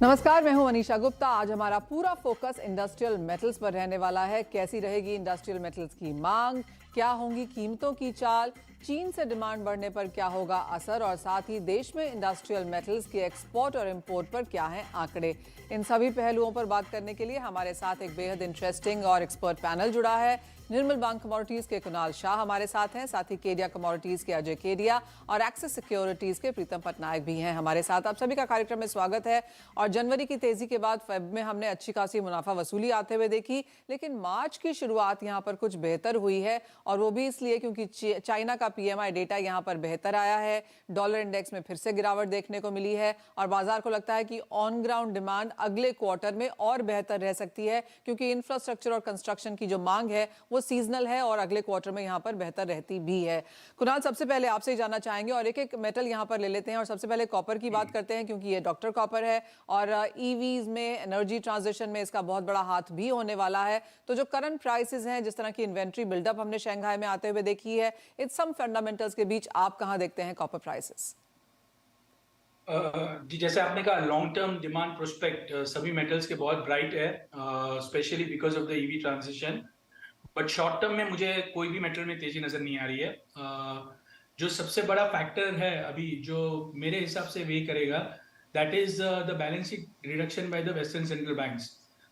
नमस्कार, मैं हूं मनीषा गुप्ता। आज हमारा पूरा फोकस इंडस्ट्रियल मेटल्स पर रहने वाला है। कैसी रहेगी इंडस्ट्रियल मेटल्स की मांग, क्या होंगी कीमतों की चाल, चीन से डिमांड बढ़ने पर क्या होगा असर, और साथ ही देश में इंडस्ट्रियल मेटल्स के एक्सपोर्ट और इंपोर्ट पर क्या हैं आंकड़े। इन सभी पहलुओं पर बात करने के लिए हमारे साथ एक बेहद इंटरेस्टिंग और एक्सपर्ट पैनल जुड़ा है। निर्मल बांग कमोडिटीज के कुणाल शाह हमारे साथ हैं, साथ ही केडिया कमोडिटीज के अजय केडिया और एक्सिस सिक्योरिटीज के प्रीतम पटनायक भी हैं हमारे साथ। आप सभी का कार्यक्रम में स्वागत है। और जनवरी की तेजी के बाद फेब में हमने अच्छी खासी मुनाफा वसूली आते हुए देखी, लेकिन मार्च की शुरुआत यहां पर कुछ बेहतर हुई है, और वो भी इसलिए क्योंकि चाइना का पीएमआई डेटा यहां पर बेहतर आया है। डॉलर इंडेक्स में फिर से गिरावट देखने को मिली है और बाजार को लगता है कि ऑन ग्राउंड डिमांड अगले क्वार्टर में और बेहतर रह सकती है, क्योंकि इंफ्रास्ट्रक्चर और कंस्ट्रक्शन की जो मांग है वो सीजनल है और अगले क्वार्टर में यहां पर बेहतर रहती भी है। कुणाल, सबसे पहले आपसे ही जानना चाहेंगे और एक एक मेटल यहां पर ले लेते हैं, और सबसे पहले कॉपर की बात करते हैं, क्योंकि ये डॉक्टर कॉपर है और ईवीज में, एनर्जी ट्रांजिशन में इसका बहुत बड़ा हाथ भी होने वाला है। तो जो करंट प्राइसेस हैं, जिस तरह की इन्वेंट्री बिल्डअप हमने शंघाई में आते हुए देखी है, इन सम फंडामेंटल्स के बीच आप कहां देखते हैं कॉपर प्राइसेस? जी, जैसे आपने कहा लॉन्ग टर्म डिमांड प्रोस्पेक्ट सभी मेटल्स के बहुत ब्राइट है, specially because of the EV transition. But short term में मुझे कोई भी मेटल में तेजी नजर नहीं आ रही है। जो सबसे बड़ा फैक्टर है अभी जो मेरे हिसाब से वे करेगा, that is the balance sheet reduction by the western central banks.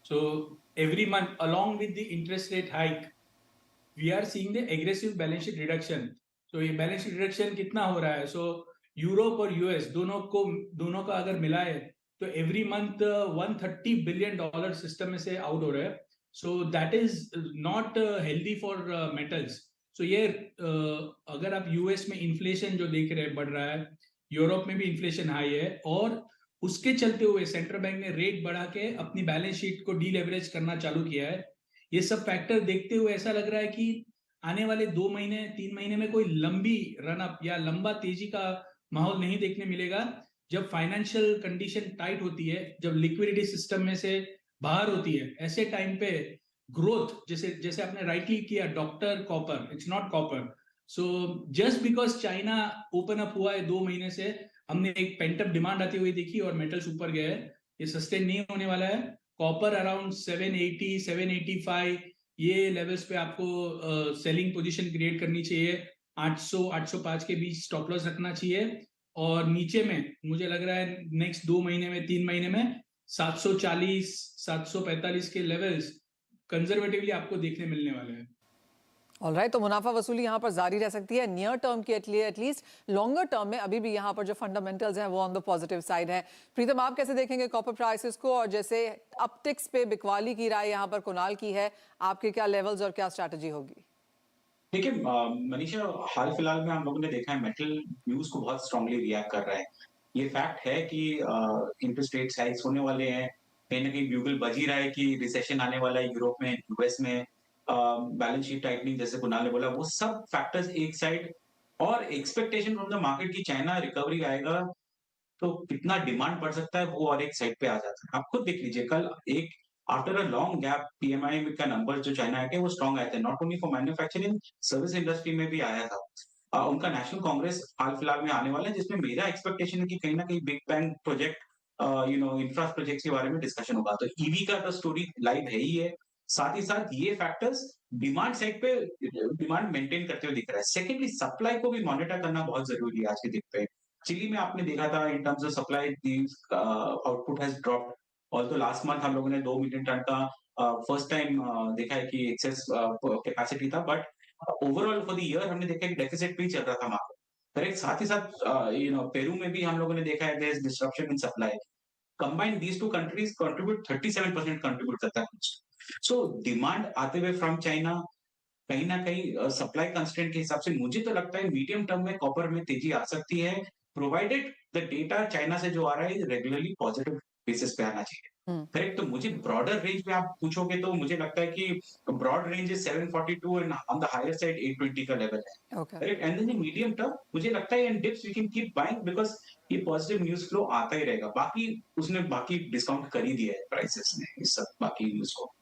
So every month along with the interest rate hike we are seeing the aggressive balance sheet reduction. तो ये बैलेंस शीट रिडक्शन कितना हो रहा है? सो Europe और US दोनों का अगर मिलाए तो एवरी मंथ $130 बिलियन सिस्टम में से आउट हो रहा है। So that is not healthy for metals. So ये अगर आप यूएस में इन्फ्लेशन जो देख रहे हैं बढ़ रहा है, यूरोप में भी इन्फ्लेशन हाई है, और उसके चलते हुए सेंट्रल बैंक ने रेट बढ़ा के अपनी बैलेंस शीट को डीलेवरेज करना चालू किया है। ये सब फैक्टर देखते हुए ऐसा लग रहा है कि आने वाले 2 महीने 3 महीने में कोई लंबी रन अप या लंबा तेजी का माहौल नहीं देखने मिलेगा। जब फाइनेंशियल कंडीशन टाइट होती है, जब लिक्विडिटी सिस्टम में से बाहर होती है, ऐसे टाइम पे ग्रोथ, जैसे जैसे आपने राइटली किया, doctor copper, it's not copper. So just because China open up हुआ है 2 महीने से, हमने एक पेंटअप डिमांड आती हुई देखी और मेटल्स ऊपर गए हैं। ये सस्टेन नहीं होने वाला है। कॉपर अराउंड 780 785 ये लेवल्स पे आपको सेलिंग पोजीशन क्रिएट करनी चाहिए। 800 805 के बीच स्टॉप लॉस रखना चाहिए। और नीचे में मुझे लग रहा है नेक्स्ट 2 महीने में 3 महीने में 740 745 के लेवल्स कंजर्वेटिवली आपको देखने मिलने वाले हैं। ऑलराइट, तो मुनाफा वसूली यहाँ पर जारी रह सकती है नियर टर्म के लिए एटलीस्ट। लॉन्गर टर्म में अभी भी यहाँ पर जो फंडामेंटल्स हैं वो ऑन द पॉजिटिव साइड है। प्रीतम, आप कैसे देखेंगे कॉपर प्राइसेस को? और जैसे अपटिक्स पे बिकवाली की राय यहाँ पर कुणाल की है, आपके क्या लेवल्स और क्या स्ट्रैटेजी होगी? देखिए मनीषा, हाल फिलहाल में हम लोगों ने देखा है मेटल न्यूज को बहुत स्ट्रांगली रिएक्ट कर रहा है। ये फैक्ट है कि इंटरेस्ट रेट हाइक्स होने वाले हैं। कहीं ना कहीं ब्यूगल बज ही रहा है कि रिसेशन आने वाला है यूरोप में, यूएस में। बैलेंस शीट टाइटनिंग जैसे कुणाल ने बोला, वो सब फैक्टर्स एक साइड, और एक्सपेक्टेशन फ्रॉम द मार्केट की चाइना रिकवरी आएगा तो कितना डिमांड बढ़ सकता है वो और एक साइड पे आ जाता है। आप खुद देख लीजिए, कल एक after a long gap PMI का नंबर जो चाइना के वो स्ट्रॉन्ग आए थे, not only for manufacturing, service industry में भी आया था। उनका नेशनल कांग्रेस हाल फिलहाल में आने वाला है, जिसमें मेरा एक्सपेक्टेशन है कि कहीं ना कहीं big bang project, infra project के बारे में डिस्कशन होगा। तो ईवी का तो स्टोरी लाइव है ही है। साथ ही साथ ये फैक्टर्स डिमांड साइड पे डिमांड मेंटेन करते हुए दिख रहा है। सेकेंडली, सप्लाई को भी मॉनिटर करना बहुत जरूरी है आज के दिन पे। चिली में आपने देखा था in terms of supply, output has dropped. Although last month हम लोगों ने 2 मिलियन टन का फर्स्ट टाइम देखा है कि एक्सेस कैपेसिटी था, but overall for the year हमने देखा है कि डेफिसिट भी चल रहा था मार्केट। करेक्ट। साथ ही साथ पेरू में भी हम लोगों ने देखा है there is disruption in supply. Combine these two countries contribute 37% contribute करता है। सो डिमांड आते हुए फ्रॉम चाइना, कहीं ना कहीं सप्लाई कंस्ट्रेंट के हिसाब से मुझे तो लगता है मीडियम टर्म में कॉपर में तेजी आ सकती है, प्रोवाइडेड द डेटा चाइना से जो आ रहा है रेगुलरली पॉजिटिव बेसिस पे आना चाहिए। करेक्ट। तो मुझे ब्रॉडर रेंज में आप पूछोगे तो मुझे लगता है कि broad range is 742 and on the higher side 820 का लेवल है। Okay. Correct. And then medium term मुझे लगता है in dips we can keep buying, because ये पॉजिटिव न्यूज फ्लो आता ही रहेगा। बाकी उसने बाकी डिस्काउंट कर ही दिया है प्राइसेस में इस सब बाकी न्यूज को।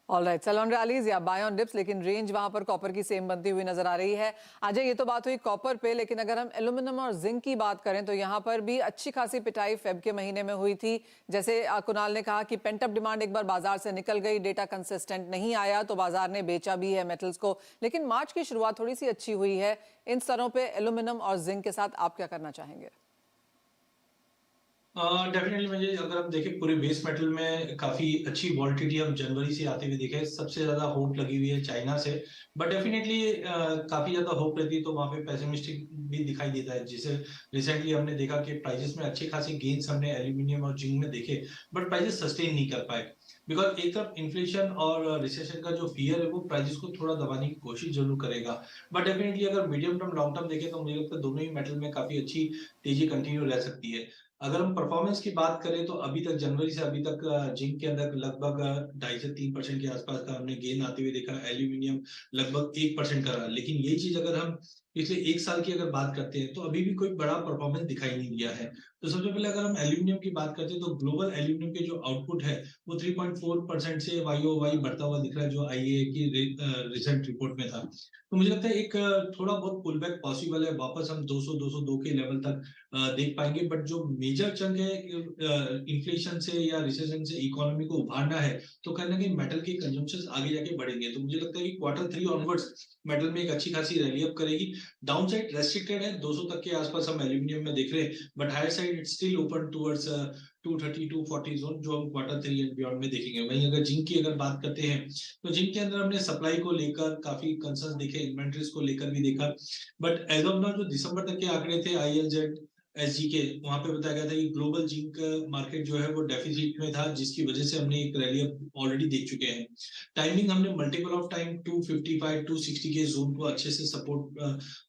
ऑलराइट, सेल ऑन रैलीज या बाय ऑन डिप्स, लेकिन रेंज वहां पर कॉपर की सेम बनती हुई नजर आ रही है। अजय, ये तो बात हुई कॉपर पे, लेकिन अगर हम एल्यूमिनियम और जिंक की बात करें तो यहाँ पर भी अच्छी खासी पिटाई फेब के महीने में हुई थी। जैसे कुणाल ने कहा कि पेंटअप डिमांड एक बार बाजार से निकल गई, डेटा कंसिस्टेंट नहीं आया तो बाजार ने बेचा भी है मेटल्स को, लेकिन मार्च की शुरुआत थोड़ी सी अच्छी हुई है। इन स्तरों पे एल्यूमिनियम और जिंक के साथ आप क्या करना चाहेंगे? डेफिनेटली मुझे, अगर हम देखें पूरे बेस मेटल में काफी अच्छी वॉलिटिलिटी हम जनवरी से आते हुए देखे, सबसे ज्यादा होप लगी हुई है चाइना से। बट डेफिनेटली काफी ज्यादा होप रहती है तो वहां पे पेसिमिस्टिक भी दिखाई देता है। जिसे रिसेंटली हमने देखा कि प्राइसेस में अच्छे खासे गेन्स हमने एल्यूमिनियम और जिंक में देखे, बट प्राइसेस सस्टेन नहीं कर पाए। बिकॉज एक तरफ इन्फ्लेशन और रिसेशन का जो फियर है वो प्राइसेस को थोड़ा दबाने की कोशिश जरूर करेगा। बट डेफिनेटली अगर मीडियम टर्म लॉन्ग टर्म देखें तो मुझे लगता है दोनों ही मेटल में काफी अच्छी तेजी कंटिन्यू रह सकती है। अगर हम परफॉर्मेंस की बात करें तो अभी तक जनवरी से अभी तक जिंक के अंदर लगभग 2.5 से 3% के आसपास का हमने गेन आते हुए देखा। एल्यूमिनियम लगभग 1% का रहा। लेकिन यही चीज अगर हम पिछले एक साल की अगर बात करते हैं तो अभी भी कोई बड़ा परफॉर्मेंस दिखाई नहीं दिया है। तो सबसे पहले अगर हम एल्यूमिनियम की बात करते हैं तो ग्लोबल एल्यूमिनियम के जो आउटपुट है वो 3.4% से YoY बढ़ता हुआ दिख रहा है, जो IEA की रिसेंट रिपोर्ट में था। तो मुझे लगता है एक थोड़ा बहुत पुल बैक पॉसिबल है, वापस हम 200-202 के लेवल तक देख पाएंगे। बट जो मेजर चंक है इन्फ्लेशन से या रिसेशन से इकोनॉमी को उभारना है तो कहीं ना कहीं मेटल के कंजम्पशन आगे जाके बढ़ेंगे। तो मुझे लगता है कि Q3 ऑनवर्ड्स मेटल में एक अच्छी खासी रैली अप करेगी। डाउन साइड रेस्ट्रिक्टेड है, 200 तक के आसपास हम एल्यूमिनियम में देख रहे हैं, but higher side it's still open towards 230-240 zone, जो हम Q3 एंड बियॉन्ड में देखेंगे। वहीं अगर जिंक की अगर बात करते हैं तो जिंक के अंदर हमने सप्लाई को लेकर काफी कंसर्न देखे, इन्वेंटरीज को लेकर भी देखा। बट एज ऑफ नाउ जो दिसंबर तक के आंकड़े थे ILZ SG के, वहां पे बताया गया था कि ग्लोबल जिंक मार्केट जो है वो डेफिसिट में था, जिसकी वजह से हमने एक रैली ऑलरेडी देख चुके हैं। टाइमिंग हमने मल्टीपल ऑफ टाइम 255-260 के जोन को अच्छे से सपोर्ट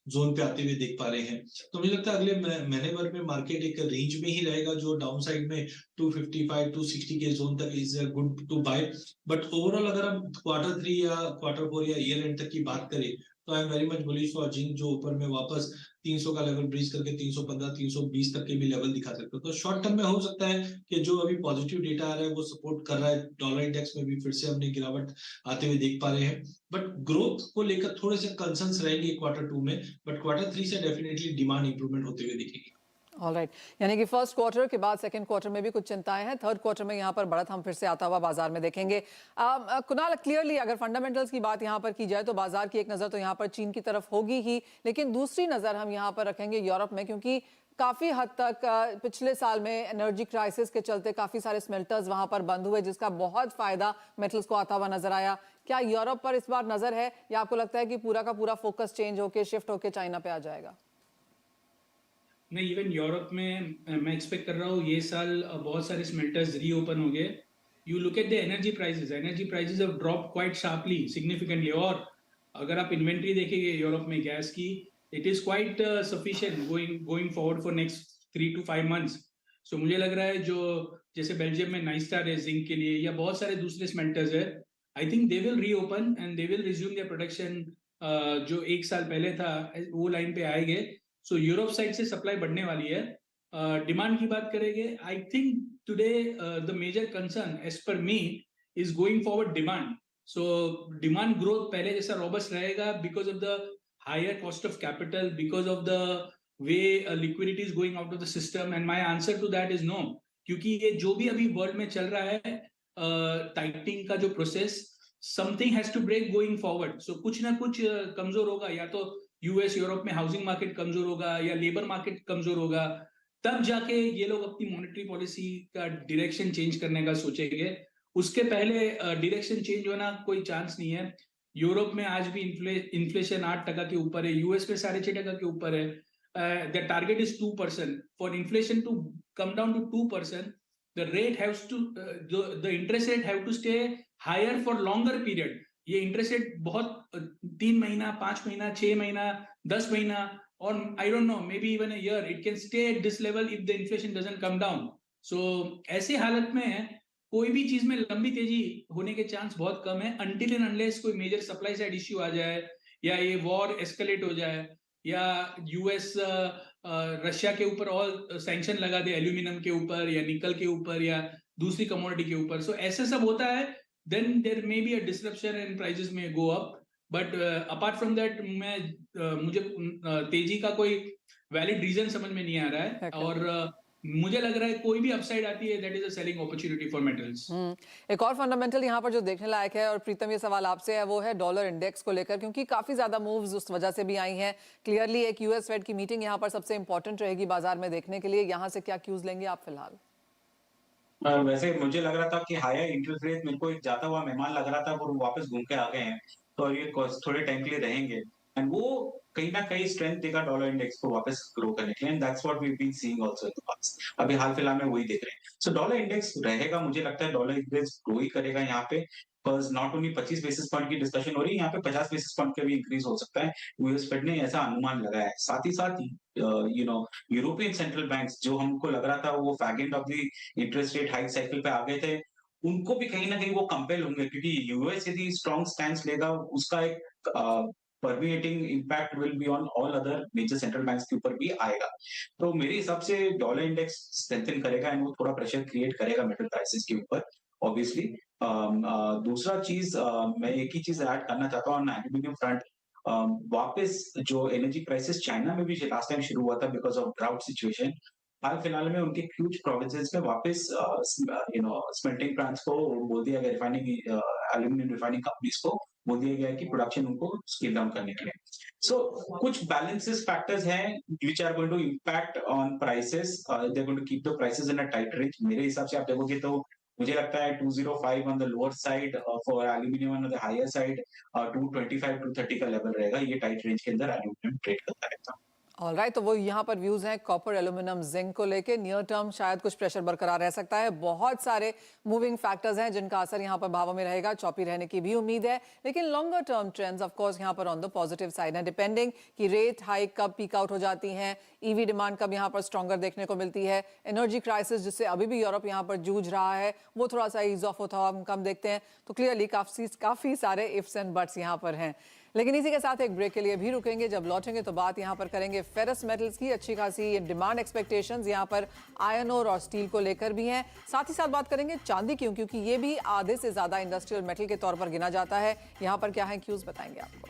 जोन पे आते हुए देख पा रहे हैं। तो मुझे लगता है अगले महीने भर में मार्केट एक रेंज में ही रहेगा, जो डाउन साइड में 255-260 के जोन तक is good to buy. But overall अगर हम Q3 या Q4 या ईयर एंड तक की बात करें तो I am very much bullish for zinc, जो ऊपर में वापस 300 का लेवल ब्रीच करके 315-320 तक के भी लेवल दिखा सकते हो। तो शॉर्ट टर्म में हो सकता है कि जो अभी पॉजिटिव डेटा आ रहा है वो सपोर्ट कर रहा है। डॉलर इंडेक्स में भी फिर से हमने गिरावट आते हुए देख पा रहे हैं। बट ग्रोथ को लेकर थोड़े से कंसर्न्स रहेंगे Q2 में, बट Q3 से डेफिनेटली डिमांड इंप्रूवमेंट होते हुए दिखेगी। ऑलराइट, यानी कि फर्स्ट क्वार्टर के बाद सेकंड क्वार्टर में भी कुछ चिंताएं हैं, थर्ड क्वार्टर में यहाँ पर बढ़त हम फिर से आता हुआ बाजार में देखेंगे। कुणाल, क्लियरली अगर फंडामेंटल्स की बात यहाँ पर की जाए तो बाजार की एक नज़र तो यहाँ पर चीन की तरफ होगी ही, लेकिन दूसरी नज़र हम यहाँ पर रखेंगे यूरोप में, क्योंकि काफ़ी हद तक पिछले साल में एनर्जी क्राइसिस के चलते काफ़ी सारे स्मेल्टर्स वहाँ पर बंद हुए, जिसका बहुत फायदा मेटल्स को आता हुआ नजर आया। क्या यूरोप पर इस बार नज़र है या आपको लगता है कि पूरा का पूरा फोकस चेंज होकर शिफ्ट होकर चाइना पे आ जाएगा? नहीं, इवन यूरोप में मैं एक्सपेक्ट कर रहा हूँ ये साल बहुत सारे स्मेल्टर्स रीओपन हो गए। You look at the energy prices have drop quite sharply, significantly. और अगर आप इन्वेंट्री देखेंगे यूरोप में गैस की, it is quite sufficient going forward for next 3 to 5 months। सो मुझे लग रहा है जो जैसे बेल्जियम में नाइस्टार है जिंक के लिए, या बहुत सारे दूसरे स्मेल्टर्स है, I think they will reopen and they will resume their production. जो एक साल पहले था वो लाइन पे आएंगे। सो यूरोप साइड से सप्लाई बढ़ने वाली है। डिमांड की बात करेंगे, I think today the major concern as per me is going forward demand. So demand growth पहले जैसा रॉबस्ट रहेगा because of the higher cost of capital, because of the way liquidity is going out of the system, and my answer to that is no. क्योंकि ये जो भी अभी world में चल रहा है टाइटनिंग का जो process, something has to break going forward. So कुछ ना कुछ कमजोर होगा, या तो यूएस यूरोप में हाउसिंग मार्केट कमजोर होगा या लेबर मार्केट कमजोर होगा, तब जाके ये लोग अपनी मॉनेटरी पॉलिसी का डायरेक्शन चेंज करने का सोचेंगे। उसके पहले डायरेक्शन चेंज होना कोई चांस नहीं है। यूरोप में आज भी इन्फ्लेशन 8% के ऊपर है, यूएस में 6.5% के ऊपर है। The target is 2%। For inflation to come down to 2%, the rate has to the interest rate have to stay higher for longer period। ये इंटरेस्ट रेट बहुत 3 महीना, 5 महीना, 6 महीना, 10 महीना, और I don't know, maybe even a year it can stay at this level if the inflation doesn't come down. So ऐसे हालत में कोई भी चीज में लंबी तेजी होने के चांस बहुत कम है, अनटिल एंड अनलेस कोई मेजर सप्लाई साइड इश्यू आ जाए, या ये वॉर एस्केलेट हो जाए, या यूएस रशिया के ऊपर और सैंक्शन लगा दे एल्यूमिनियम के ऊपर या निकल के ऊपर या दूसरी कमोडिटी के ऊपर। सो ऐसे सब होता है then there may be a disruption and prices may go up. But apart from that, मुझे तेजी का कोई वैलिड रीजन समझ में नहीं आ रहा है, और मुझे लग रहा है कोई भी अपसाइड आती है that is a selling opportunity for metals. एक और फंडामेंटल यहाँ पर जो देखने लायक है, और प्रीतम ये सवाल आपसे है, वो है डॉलर इंडेक्स को लेकर, क्योंकि काफी ज्यादा मूव्स उस वजह से भी आई हैं। क्लियरली एक यूएस फेड की मीटिंग यहाँ पर सबसे इंपॉर्टेंट रहेगी बाजार में देखने के लिए। यहाँ से क्या क्यूज लेंगे आप फिलहाल? वैसे मुझे लग रहा था कि हायर इंटरेस्ट रेट मेरे को एक जाता हुआ मेहमान लग रहा था, वो वापस घूम के आ गए हैं, तो ये थोड़े टाइम के लिए रहेंगे, एंड वो कहीं ना कहीं स्ट्रेंथ देगा डॉलर इंडेक्स को वापस ग्रो करने के लिए, and that's what we been seeing also in the past. अभी हाल फिलहाल में वही देख रहे हैं। सो डॉलर इंडेक्स रहेगा, मुझे लगता है डॉलर इंडेक्स ग्रो ही करेगा यहाँ पे, because not only 25 basis point की डिस्कशन हो रही है, यहाँ पे 50 बेसिस पॉइंट का भी इंक्रीज हो सकता है। यूएस फेड ने ऐसा अनुमान लगाया है। साथ ही साथ यूरोपियन सेंट्रल बैंक्स, जो हमको लग रहा था वो fag end of the interest rate hike cycle पे आ गए थे, उनको भी कहीं ना कहीं वो कंपेल होंगे, क्योंकि यूएस यदि स्ट्रॉन्ग स्टैंड लेगा, उसका एक permeating impact will be on all other major central banks के ऊपर भी आएगा। तो मेरे हिसाब से डॉलर इंडेक्स स्ट्रेंथन करेगा, एंड वो थोड़ा प्रेशर क्रिएट करेगा मेटल प्राइसेस के ऊपर ऑब्वियसली। दूसरा चीज, मैं एक ही चीज ऐड करना चाहता हूँ ऑन एल्यूमिनियम फ्रंट। वापस जो एनर्जी क्राइसिस चाइना में भी लास्ट टाइम शुरू हुआ था बिकॉज ऑफ ड्राउट सिचुएशन, हाल फिलहाल में उनके ह्यूज प्रोविंसेस में वापस स्मेल्टिंग प्लांट्स को बोल दिया गया, रिफाइनिंग एल्यूमिनियम रिफाइनिंग कंपनीज को बोल दिया गया कि प्रोडक्शन उनको स्केल डाउन करने के लिए। सो कुछ बैलेंसेस फैक्टर्स हैं which are going to impact on prices, they are going to keep the prices in a tight range. मेरे हिसाब से आप देखोगे तो मुझे लगता है 205 on the lower side for aluminium, on the higher side 225 230 का लेवल रहेगा। ये टाइट रेंज के अंदर एल्यूमिनियम ट्रेड करता रहता है। ऑलराइट, तो वो यहाँ पर व्यूज हैं कॉपर, एल्यूमिनियम, जिंक को लेके। नियर टर्म शायद कुछ प्रेशर बरकरार रह सकता है। बहुत सारे मूविंग फैक्टर्स हैं जिनका असर यहाँ पर भावों में रहेगा। चौपी रहने की भी उम्मीद है, लेकिन longer term trends of course यहाँ पर ऑन द पॉजिटिव साइड है, डिपेंडिंग कि रेट हाइक कब पीक आउट हो जाती हैं, ईवी डिमांड कब यहाँ पर स्ट्रॉन्गर देखने को मिलती है, एनर्जी क्राइसिस जिससे अभी भी यूरोप यहाँ पर जूझ रहा है, वो थोड़ा सा ईज ऑफ होता हुआ हम कम देखते हैं। तो क्लियरली काफी सारे इफ्स एंड बट्स यहाँ पर हैं। लेकिन इसी के साथ एक ब्रेक के लिए भी रुकेंगे। जब लौटेंगे तो बात यहाँ पर करेंगे फेरस मेटल्स की। अच्छी खासी डिमांड एक्सपेक्टेशंस यहाँ पर आयरन ओर और स्टील को लेकर भी हैं। साथ ही साथ बात करेंगे चांदी की, क्योंकि ये भी आधे से ज्यादा इंडस्ट्रियल मेटल के तौर पर गिना जाता है। यहाँ पर क्या है क्यूज बताएंगे आपको।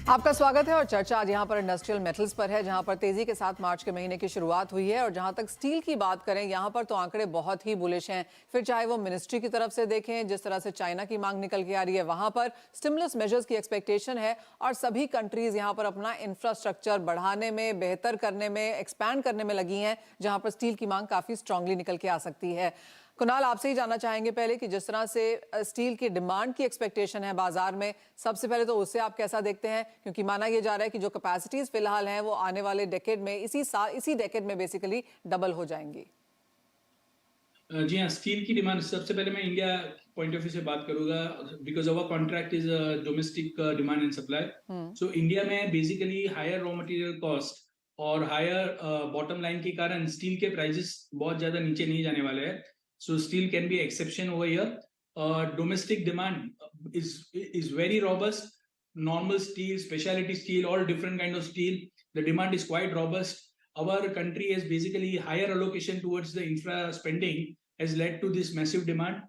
आपका स्वागत है और चर्चा आज यहाँ पर इंडस्ट्रियल मेटल्स पर है, जहाँ पर तेजी के साथ मार्च के महीने की शुरुआत हुई है। और जहाँ तक स्टील की बात करें, यहाँ पर तो आंकड़े बहुत ही बुलिश हैं। फिर चाहे वो मिनिस्ट्री की तरफ से देखें, जिस तरह से चाइना की मांग निकल के आ रही है, वहाँ पर स्टिमुलस मेजर्स की एक्सपेक्टेशन है, और सभी कंट्रीज यहाँ पर अपना इंफ्रास्ट्रक्चर बढ़ाने में, बेहतर करने में, एक्सपैंड करने में लगी हैं, जहाँ पर स्टील की मांग काफी स्ट्रांगली निकल के आ सकती है। कुणाल, आपसे ही जानना चाहेंगे पहले कि जिस तरह से स्टील की डिमांड की एक्सपेक्टेशन है बाजार में, सबसे पहले तो उससे आप कैसा देखते हैं, क्योंकि माना यह जा रहा है कि जो कैपेसिटीज फिलहाल हैं वो आने वाले डेकेड में, इसी डेकेड में बेसिकली डबल हो जाएंगी। जी हाँ, स्टील की डिमांड, सबसे पहले मैं इंडिया पॉइंट ऑफ व्यू से बात करूंगा, because our contract is domestic demand and supply. So India में basically higher raw material cost और हायर बॉटम लाइन के कारण स्टील के प्राइसेस बहुत ज्यादा नीचे नहीं जाने वाले हैं। So steel can be exception over here. Domestic demand is very robust. Normal steel, specialty steel, all different kind of steel. The demand is quite robust. Our country has basically higher allocation towards the infra spending has led to this massive demand.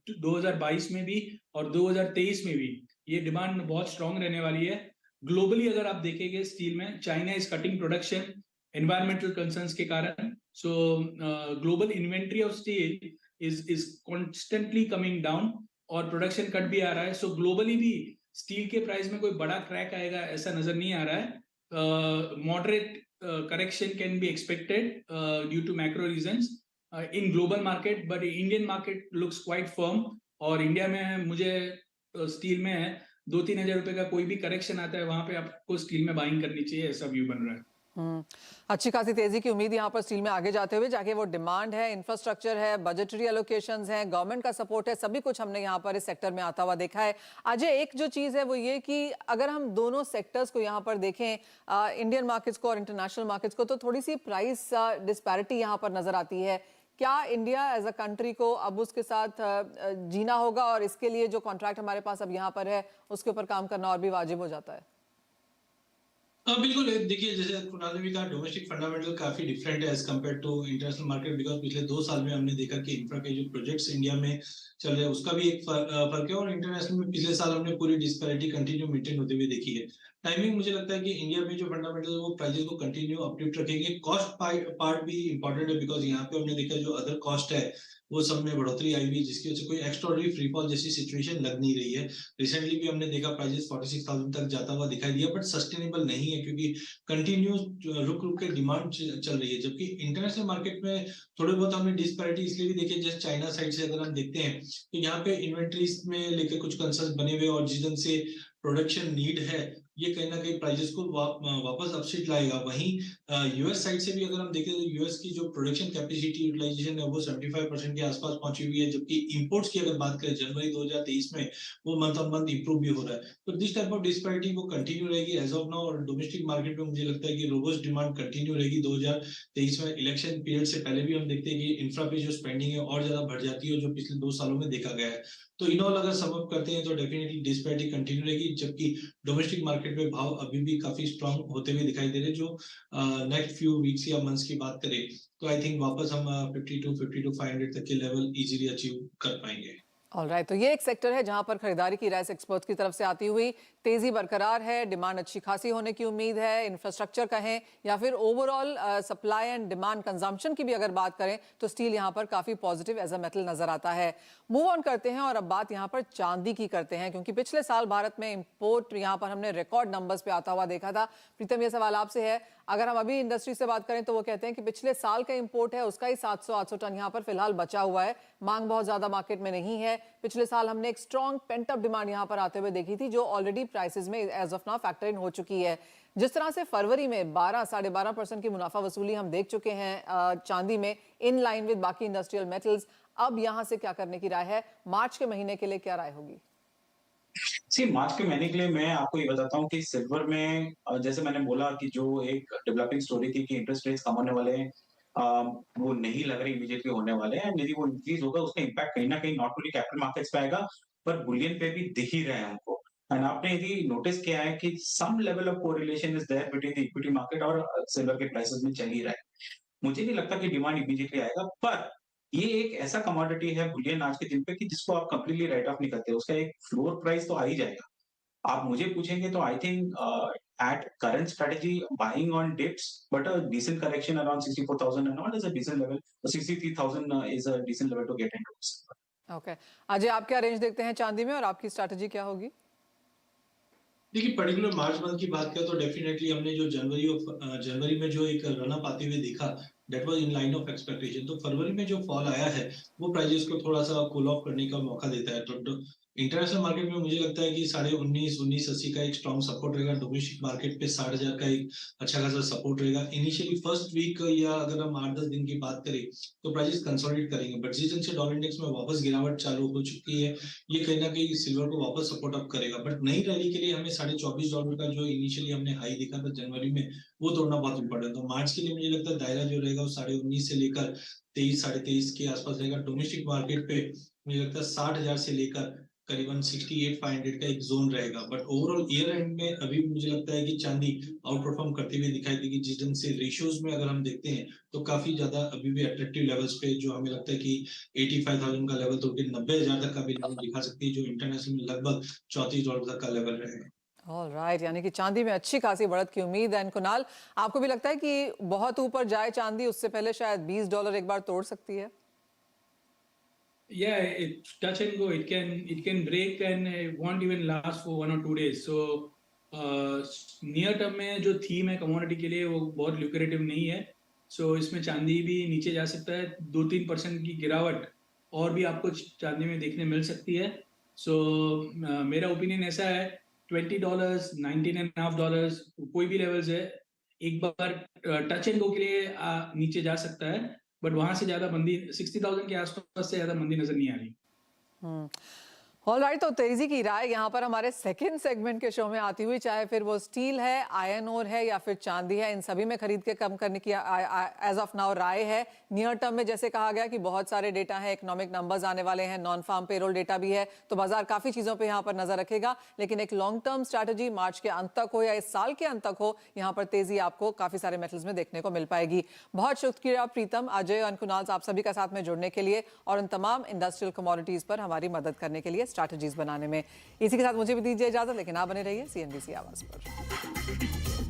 2022 में भी और 2023 में भी ये demand बहुत strong रहने वाली है। Globally अगर आप देखेंगे स्टील में, China is cutting production, environmental concerns के कारण। So global inventory of steel is constantly coming down और production cut भी आ रहा है। So globally भी steel के price में कोई बड़ा crack आएगा ऐसा नजर नहीं आ रहा है। Moderate correction can be expected due to macro reasons in global market, but Indian market looks quite firm। और इंडिया में मुझे स्टील में 2-3 हज़ार रुपए का कोई भी करेक्शन आता है, वहां पे आपको स्टील में बाइंग करनी चाहिए, ऐसा व्यू बन रहा है। अच्छी खासी तेजी की उम्मीद यहाँ पर स्टील में आगे जाते हुए, जाके वो डिमांड है, इंफ्रास्ट्रक्चर है, बजटरी एलोकेशंस हैं, गवर्नमेंट का सपोर्ट है, सभी कुछ हमने यहाँ पर इस सेक्टर में आता हुआ देखा है। अजय, एक जो चीज़ है वो ये कि अगर हम दोनों सेक्टर्स को यहाँ पर देखें, इंडियन मार्केट्स को और इंटरनेशनल मार्केट्स को, तो थोड़ी सी प्राइस डिस्पैरिटी यहाँ पर नजर आती है। क्या इंडिया एज अ कंट्री को अब उसके साथ जीना होगा और इसके लिए जो कॉन्ट्रैक्ट हमारे पास अब यहाँ पर है उसके ऊपर काम करना और भी वाजिब हो जाता है? बिल्कुल देखिए, जैसे कुणाल ने भी कहा, डोमेस्टिक फंडामेंटल काफी डिफरेंट है as compare to international market, because पिछले 2 साल में हमने देखा कि इंफ्रा के जो प्रोजेक्ट्स इंडिया में चल रहे हैं उसका भी एक फर्क है, और इंटरनेशनल में पिछले साल हमने पूरी डिस्पैरिटी कंटिन्यू मेंटेन होते हुए देखी है। टाइमिंग मुझे लगता है कि इंडिया में जो फंडामेंटल वो प्राइसेस को कंटिन्यू अपलिफ्ट रखेंगे। कॉस्ट पार्ट भी इंपॉर्टेंट है, बिकॉज यहाँ पे हमने देखा जो अदर कॉस्ट है वो सब में बढ़ोतरी आई हुई है, जिसकी वजह से कोई एक्स्ट्राऑर्डिनरी फ्री फॉल जैसी सिचुएशन लग नहीं रही है। रिसेंटली भी हमने देखा प्राइसेस 46,000 तक जाता हुआ दिखाई दिया, बट सस्टेनेबल नहीं है, क्योंकि कंटिन्यू रुक रुक के डिमांड चल रही है। जबकि इंटरनेशनल मार्केट में थोड़े बहुत हमने डिस्पैरिटी इसलिए भी देखे, जैसे चाइना साइड से अगर हम देखते हैं तो यहाँ पे इन्वेंट्रीज में लेकर कुछ कंसर्न बने हुए, और जिस ढंग से प्रोडक्शन नीड है ये कहीं ना कहीं प्राइसेस को वापस अपसीट लाएगा। वहीं यूएस साइड से भी अगर हम देखें तो यूएस की जो प्रोडक्शन कैपेसिटी यूटिलाइजेशन है वो 75% के आसपास पहुंची हुई है, जबकि इंपोर्ट्स की अगर बात करें जनवरी 2023 में वो मंथ ऑन मंथ इंप्रूव भी हो रहा है। तो दिस टाइप ऑफ डिस्पैरिटी वो कंटिन्यू रहेगी एज ऑफ नाउ, और डोमेस्टिक मार्केट में मुझे लगता है कि रोबस्ट डिमांड कंटिन्यू रहेगी। 2023 में इलेक्शन पीरियड से पहले भी हम देखते हैं कि इंफ्रा पे जो स्पेंडिंग है और ज्यादा बढ़ जाती है, जो पिछले 2 सालों में देखा गया है। तो इनऑल अगर सम अप करते हैं तो डेफिनेटली डिस्पैरिटी कंटिन्यू रहेगी, जबकि डोमेस्टिक मार्केट में भाव अभी भी काफी स्ट्रांग होते हुए दिखाई दे रहे हैं। जो नेक्स्ट फ्यू वीक्स या मंथ्स की बात करें तो आई थिंक वापस हम 52 500 तक के लेवल इजीली अचीव कर पाएंगे। ऑलराइट, तो ये एक सेक्टर है जहां पर खरीदारी की राय एक्सपर्ट्स की तरफ से आती हुई तेजी बरकरार है, डिमांड अच्छी खासी होने की उम्मीद है। इंफ्रास्ट्रक्चर कहें या फिर overall supply and demand consumption की भी अगर बात करें तो स्टील यहां पर काफी पॉजिटिव एज अ मेटल नजर आता है। मूव ऑन करते हैं और अब बात यहां पर चांदी की करते हैं, क्योंकि पिछले साल भारत में इंपोर्ट यहां पर हमने रिकॉर्ड नंबर्स पे आता हुआ देखा था। प्रीतम, ये सवाल आपसे है, अगर हम अभी इंडस्ट्री से बात करें तो वो कहते हैं कि पिछले साल का इंपोर्ट है उसका ही 700-800 टन यहाँ पर फिलहाल बचा हुआ है, मांग बहुत ज्यादा मार्केट में नहीं है। पिछले साल हमने एक स्ट्रॉन्ग पेंट अप डिमांड यहाँ पर आते हुए देखी थी, जो ऑलरेडी प्राइसेस में as of now factor in हो चुकी है। जिस तरह से फरवरी में 12-12.5% की मुनाफा वसूली हम देख चुके हैं चांदी में, इन लाइन विद बाकी इंडस्ट्रियल मेटल्स, अब यहाँ से क्या करने की राय है? मार्च के महीने के लिए क्या राय होगी? मार्च के महीने के लिए मैं आपको ये बताता हूँ कि सिल्वर में जैसे मैंने बोला कि जो एक डेवलपिंग स्टोरी थी कि इंटरेस्ट रेट्स कम होने वाले हैं, वो नहीं लग रही इमीडिएटली होने वाले हैं। यदि वो इंक्रीज होगा उसका इम्पैक्ट कहीं ना कहीं नॉट ओनली कैपिटल मार्केट्स पे आएगा पर बुलियन पे भी दिख ही रहा है हमको। एंड आपने यदि नोटिस किया है कि some level of correlation is there between the equity market और सिल्वर के प्राइसेस में चल ही रहा है। मुझे नहीं लगता कि डिमांड इमीडिएटली आएगा, पर ये एक ऐसा कमोडिटी है बुलियन आज के दिन पे कि जिसको आप कंप्लीटली राइट ऑफ नहीं करते, उसका एक फ्लोर प्राइस तो आ ही जाएगा। आप मुझे पूछेंगे तो I think at current strategy buying on dips but a decent correction around 64,000 and all is a decent level, 63,000 is a decent level to get into. Okay, Ajay, आप क्या रेंज देखते हैं चांदी में और आपकी स्ट्रैटेजी क्या होगी? देखिए, पर्टिकुलर मार्च मंथ की बात करें तो डेफिनेटली हमने जो जनवरी में जो एक रन अप आते हुए देखा, that was in line of expectation. तो फरवरी में जो फॉल आया है वो प्राइसेस को थोड़ा सा कूल ऑफ करने का मौका देता है। तो इंटरनेशनल मार्केट में मुझे लगता है कि 19,500-19,80 का एक स्ट्रॉन्ग सपोर्ट रहेगा। डोमेस्टिक मार्केट पे 60,000 का एक अच्छा खासा सपोर्ट रहेगा। इनिशियली फर्स्ट वीक या अगर हम 8-10 दिन की बात करें तो प्राइसेस कंसोलिडेट करेंगे, बट जिस दिन से डॉलर इंडेक्स में वापस गिरावट चालू हो चुकी है, ये कहीं ना कहीं सिल्वर को वापस सपोर्ट अप करेगा। बट नई रैली के लिए हमें $24.5 का जो इनिशियली हमने हाई देखा था जनवरी में, वो तोड़ना बहुत इंपॉर्टेंट है। तो मार्च के लिए मुझे लगता है दायरा जो रहेगा वो 19,500 से लेकर 23-23.5 के आसपास रहेगा। डोमेस्टिक मार्केट पे मुझे लगता है 60,000 से लेकर करीबन 68,500 का एक जोन रहेगा। बट ओवरऑल ईयर एंड में अभी मुझे लगता है कि चांदी आउट परफॉर्म करते हुए दिखाई देगी। जिस ढंग से रेशियोज में अगर हम देखते हैं तो काफी ज्यादा अभी भी अट्रैक्टिव लेवल्स पे, जो हमें लगता है कि 85,000 का लेवल तो 90,000 तक का भी लेवल दिखा सकती है, जो इंटरनेशनल में लगभग $34 तक का लेवल रहेगा। ऑलराइट, यानी कि चांदी में अच्छी खासी बढ़त की उम्मीद है। कुणाल, आपको भी लगता है कि बहुत ऊपर जाए चांदी, उससे पहले शायद $20 एक बार तोड़ सकती है? Yeah, it's touch and go. It can break and it won't even last for 1 or 2 days. So near term में जो थीम है कमोडिटी के लिए वो बहुत ल्यूक्रेटिव नहीं है। सो इसमें चांदी भी नीचे जा सकता है, 2-3% की गिरावट और भी आपको चांदी में देखने मिल सकती है। सो मेरा ओपिनियन ऐसा है, $20, $19.5 कोई भी लेवल्स है, एक बार टच एंड गो के लिए नीचे जा सकता है, बट वहां से ज्यादा मंदी 60,000 के आसपास से ज्यादा मंदी नजर नहीं आ रही। ऑलराइट, तो तेजी की राय यहाँ पर हमारे सेकंड सेगमेंट के शो में आती हुई, चाहे फिर वो स्टील है, आयरन ओर है या फिर चांदी है, इन सभी में खरीद के कम करने की एज ऑफ नाउ राय है। नियर टर्म में जैसे कहा गया कि बहुत सारे डेटा है, इकोनॉमिक नंबर्स आने वाले हैं, नॉन फार्म पेरोल डेटा भी है, तो बाजार काफी चीजों पे यहाँ पर नजर रखेगा। लेकिन एक लॉन्ग टर्म स्ट्रैटेजी मार्च के अंत तक हो या इस साल के अंत तक हो, यहाँ पर तेजी आपको काफी सारे मेटल्स में देखने को मिल पाएगी। बहुत शुक्रिया प्रीतम, अजय और कुणाल आप सभी का साथ में जुड़ने के लिए और उन तमाम इंडस्ट्रियल कमोडिटीज पर हमारी मदद करने के लिए, स्ट्रैटेजीज बनाने में। इसी के साथ मुझे भी दीजिए इजाजत, लेकिन आप बने रहिए CNBC आवाज पर।